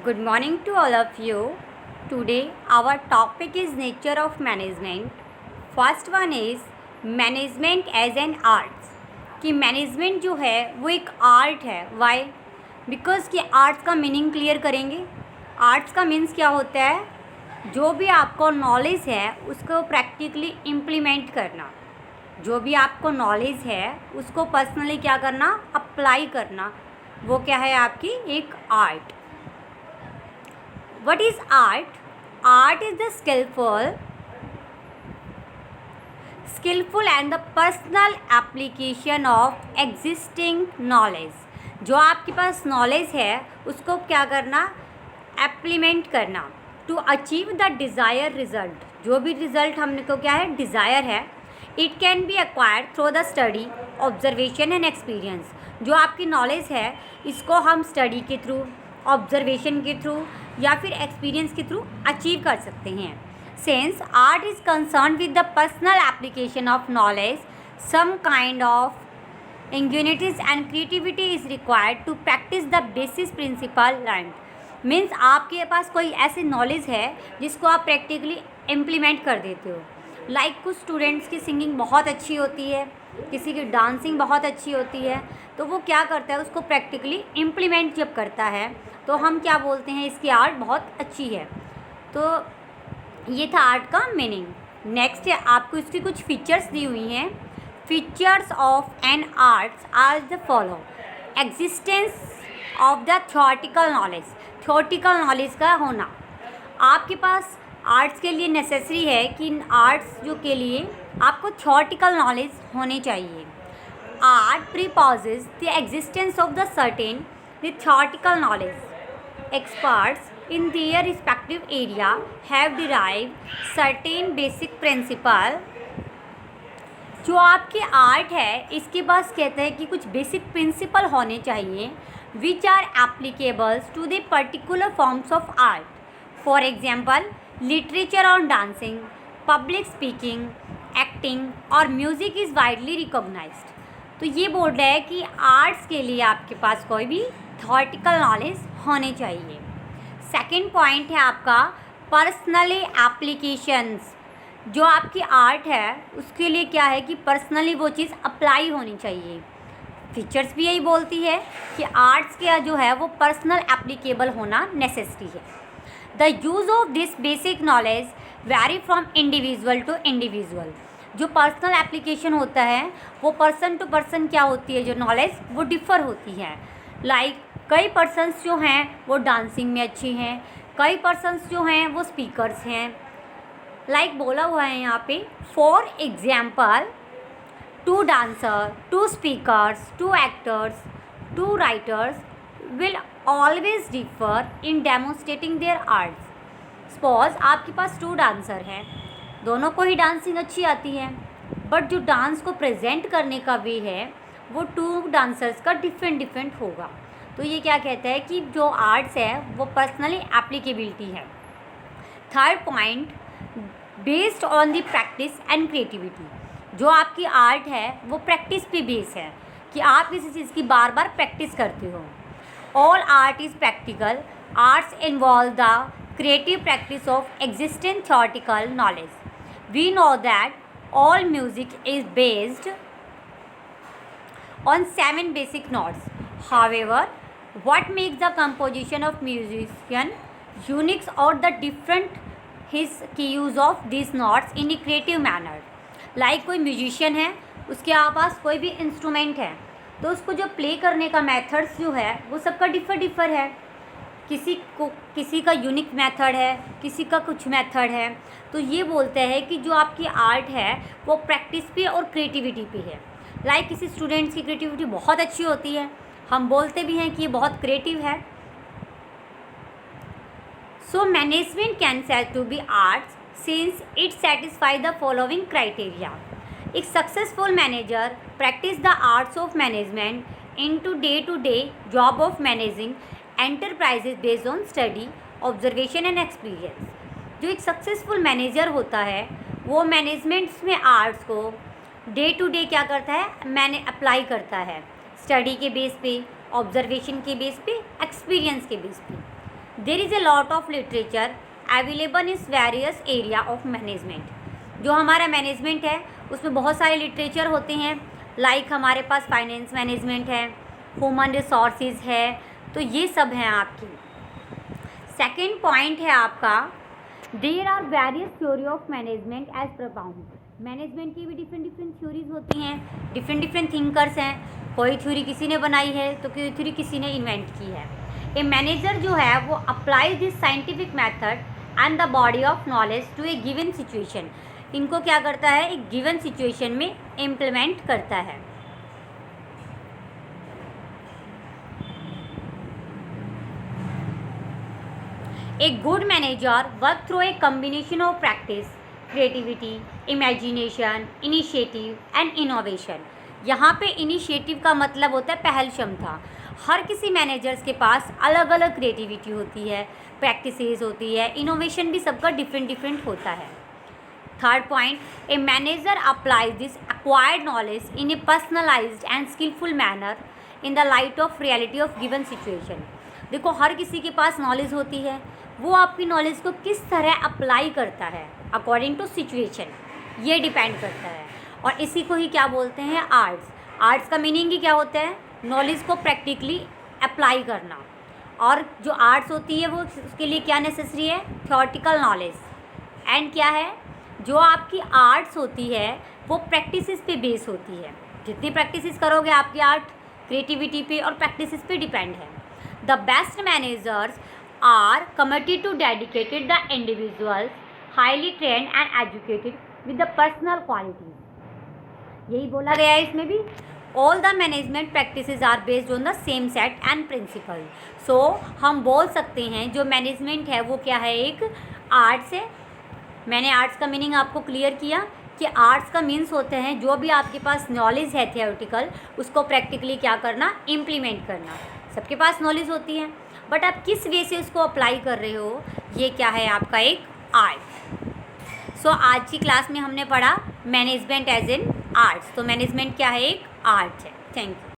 Good morning to all of you. Today our topic is nature of management. First one is management as an art. कि management जो है वो एक art है. Y? Because कि arts का meaning clear करेंगे. आर्ट्स का मीन्स क्या होता है? जो भी आपको नॉलेज है उसको प्रैक्टिकली इम्प्लीमेंट करना. जो भी आपको नॉलेज है उसको पर्सनली क्या करना? अप्लाई करना. वो क्या है? आपकी एक art. What is art? Art is the skillful and the personal application of existing knowledge. जो आपके पास नॉलेज है उसको क्या करना? एप्लीमेंट करना to achieve the desire result. जो भी रिजल्ट हमने को क्या है? डिज़ायर है. It can be acquired through the study, observation and experience. जो आपकी नॉलेज है इसको हम स्टडी के थ्रू, ऑब्जर्वेशन के थ्रू या फिर एक्सपीरियंस के थ्रू अचीव कर सकते हैं. Since art is concern with the personal application of knowledge, some kind of ingenuities and creativity is required to practice the basis principle learn. Means आपके पास कोई ऐसी नॉलेज है जिसको आप प्रैक्टिकली इम्प्लीमेंट कर देते हो. लाइक कुछ स्टूडेंट्स की सिंगिंग बहुत अच्छी होती है, किसी की डांसिंग बहुत अच्छी होती है, तो वो क्या करता है? उसको प्रैक्टिकली इम्प्लीमेंट जब करता है तो हम क्या बोलते हैं? इसकी आर्ट बहुत अच्छी है. तो ये था आर्ट का मीनिंग. नेक्स्ट है आपको इसकी कुछ फीचर्स दी हुई हैं. Features of an arts are the follow. Existence of the theoretical knowledge. Theoretical knowledge का होना. आपके पास आर्ट्स के लिए नेसेसरी है कि आर्ट्स जो के लिए आपको थ्योरेटिकल नॉलेज होनी चाहिए. Art presupposes the existence of the certain the theoretical knowledge. Experts in their respective area have derived certain basic principle. जो आपकी आर्ट है इसके पास कहते हैं कि कुछ बेसिक प्रिंसिपल होने चाहिए which are applicables to the particular forms of art. For example literature और डांसिंग, पब्लिक स्पीकिंग, एक्टिंग और म्यूज़िक इज़ वाइडली रिकॉग्नाइज्ड. तो ये बोल रहा है कि आर्ट्स के लिए आपके पास कोई भी थ्योरेटिकल नॉलेज होने चाहिए. सेकंड पॉइंट है आपका पर्सनली एप्लीकेशंस. जो आपकी आर्ट है उसके लिए क्या है कि पर्सनली वो चीज़ अप्लाई होनी चाहिए. फीचर्स भी यही बोलती है कि आर्ट्स का जो है वो पर्सनल एप्लीकेबल होना नेसेसरी है. The use of this basic knowledge vary from individual to individual. जो पर्सनल एप्लीकेशन होता है वो पर्सन टू पर्सन क्या होती है? जो नॉलेज वो डिफ़र होती है. लाइक कई पर्सन्स जो हैं वो डांसिंग में अच्छी हैं, कई पर्सन्स जो हैं वो स्पीकर्स हैं. लाइक बोला हुआ है यहाँ पे for example to dancer, to speakers, to actors, to writers will always differ in demonstrating their arts. Suppose आपके पास टू डांसर हैं, दोनों को ही डांसिंग अच्छी आती है, बट जो डांस को प्रेजेंट करने का वे है वो टू डांसर्स का डिफरेंट होगा. तो ये क्या कहता है कि जो आर्ट्स है वो पर्सनली एप्लीकेबिलिटी है. Third point based on the practice and creativity. जो आपकी आर्ट है वो प्रैक्टिस पे बेस है कि आप किसी चीज़ की बार बार प्रैक्टिस करते हो. All art is practical. Arts involve the creative practice of existing theoretical knowledge. We know that all music is based on 7 basic notes. However, what makes the composition of musician unique or the different his use of these notes in a creative manner. Like कोई musician है उसके पास कोई भी instrument है तो उसको जो play करने का मेथड्स जो है वो सबका डिफ़र है. किसी का यूनिक मेथड है, किसी का कुछ मेथड है. तो ये बोलते हैं कि जो आपकी आर्ट है वो प्रैक्टिस पे और क्रिएटिविटी पे है. लाइक किसी स्टूडेंट्स की क्रिएटिविटी बहुत अच्छी होती है, हम बोलते भी हैं कि ये बहुत क्रिएटिव है. So management can said to be arts since it satisfy the following criteria. एक successful manager practice the arts of management in today job of managing enterprises based on study, observation and experience. जो एक successful manager होता है वो managements में arts को day to day क्या करता है? मैंने अप्लाई करता है स्टडी के बेस पे, ऑब्जर्वेशन के बेस पे, एक्सपीरियंस के बेस पे. There is a lot of literature available in various area of management. जो हमारा मैनेजमेंट है उसमें बहुत सारे लिटरेचर होते हैं, लाइक हमारे पास फाइनेंस मैनेजमेंट है, ह्यूमन रिसोर्सेज है, तो ये सब हैं आपकी। सेकेंड पॉइंट है आपका there are various theory of management as propound. Management की भी डिफरेंट थ्योरीज होती हैं, डिफरेंट थिंकर्स हैं, कोई थ्योरी किसी ने बनाई है तो कोई थ्योरी किसी ने इन्वेंट की है। ए मैनेजर जो है वो applies this scientific method and the body of knowledge to a given situation. इनको क्या करता है, एक गिवन सिचुएशन में इम्प्लीमेंट करता है। A good manager work through a combination of practice, creativity, imagination, initiative and innovation। यहाँ पे इनिशिएटिव का मतलब होता है पहल क्षमता। हर किसी मैनेजर्स के पास अलग अलग क्रिएटिविटी होती है, प्रैक्टिसेस होती है, इनोवेशन भी सबका डिफरेंट होता है। Third point, a manager applies this acquired knowledge in a personalised and skilful manner in the light of reality of given situation. देखो हर किसी के पास नॉलेज होती है, वो आपकी नॉलेज को किस तरह अप्लाई करता है अकॉर्डिंग टू सिचुएशन, ये डिपेंड करता है। और इसी को ही क्या बोलते हैं, आर्ट्स। आर्ट्स का मीनिंग ही क्या होता है, नॉलेज को प्रैक्टिकली अप्लाई करना। और जो आर्ट्स होती है वो उसके लिए क्या नेसेसरी है, थ्योरेटिकल नॉलेज। एंड क्या है, जो आपकी आर्ट्स होती है वो प्रैक्टिसेस पे बेस होती है। जितनी प्रैक्टिसेस करोगे आपकी आर्ट क्रिएटिविटी पे और प्रैक्टिसेस पे डिपेंड है। The best managers are committed to dedicated the individuals highly trained and educated with the personal qualities। यही बोला गया है इसमें भी। all the management practices are based on the same set and principle। so हम बोल सकते हैं जो मैनेजमेंट है वो क्या है, एक आर्ट्स है। मैंने आर्ट्स का मीनिंग आपको क्लियर किया कि आर्ट्स का मीन्स होते हैं जो भी आपके पास नॉलेज है थियोरेटिकल, उसको प्रैक्टिकली क्या करना, इम्प्लीमेंट करना। सबके पास नॉलेज होती है बट आप किस वे से उसको अप्लाई कर रहे हो, ये क्या है आपका एक आर्ट। सो आज की क्लास में हमने पढ़ा मैनेजमेंट एज इन आर्ट्स। तो मैनेजमेंट क्या है, एक आर्ट है। Thank you.